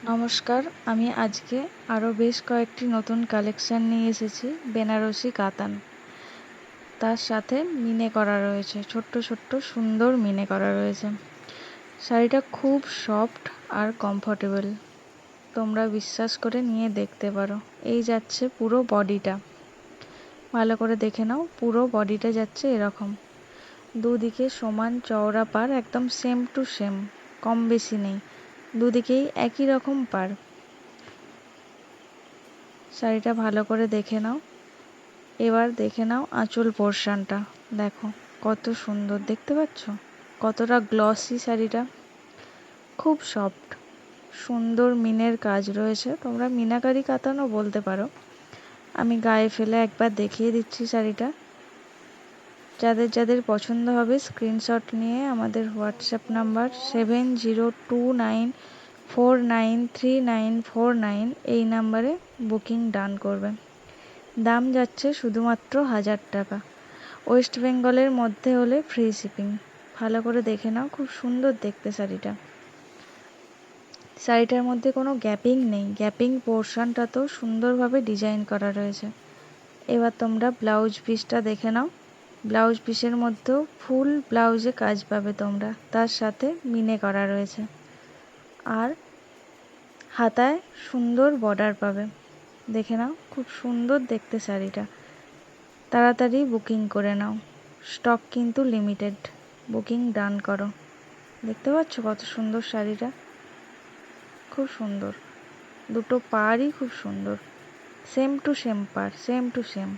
নমস্কার, আমি আজকে আরও বেশ কয়েকটি নতুন কালেকশান নিয়ে এসেছি বেনারসি কাতান। তার সাথে মিনে করা রয়েছে, ছোট্ট ছোট্ট সুন্দর মিনে করা রয়েছে। শাড়িটা খুব সফট আর কমফোর্টেবল, তোমরা বিশ্বাস করে নিয়ে দেখতে পারো। এই যাচ্ছে পুরো বডিটা, ভালো করে দেখে নাও। পুরো বডিটা যাচ্ছে এরকম, দুদিকে সমান চওড়া পাড়, একদম সেম টু সেম, কম বেশি নেই, দুদিকেই একই রকম পাড়। শাড়িটা ভালো করে দেখে নাও। এবার দেখে নাও আঁচল পোর্শনটা, দেখো কত সুন্দর, দেখতে পাচ্ছ কতটা গ্লসি শাড়িটা, খুব সফট, সুন্দর মিনের কাজ রয়েছে। তোমরা মিনাকারি কাতানও বলতে পারো। আমি গায়ে ফেলে একবার দেখিয়ে দিচ্ছি শাড়িটা। যাদের যাদের পছন্দ হবে স্ক্রিনশট নিয়ে আমাদের হোয়াটসঅ্যাপ নাম্বার 7029493949 এই নাম্বারে বুকিং ডান করবে। দাম যাচ্ছে শুধুমাত্র 1000 টাকা। ওয়েস্ট বেঙ্গলের মধ্যে হলে ফ্রি শিপিং। ভালো করে দেখে নাও, খুব সুন্দর দেখতে শাড়িটা। শাড়িটার মধ্যে কোনো গ্যাপিং নেই, গ্যাপিং পোর্শনটাতেও সুন্দরভাবে ডিজাইন করা রয়েছে। এবার তোমরা ব্লাউজ পিসটা দেখে নাও। ব্লাউজ পিসের মধ্যেও ফুল ব্লাউজে কাজ পাবে তোমরা, তার সাথে মিনে করা রয়েছে। আর হাতায় সুন্দর বর্ডার পাবে, দেখে নাও খুব সুন্দর দেখতে শাড়িটা। তাড়াতাড়ি বুকিং করে নাও, স্টক কিন্তু লিমিটেড। বুকিং ডান করো। দেখতে পাচ্ছ কত সুন্দর শাড়িটা, খুব সুন্দর, দুটো পাড়ই খুব সুন্দর, সেম টু সেম পাড়, সেম টু সেম।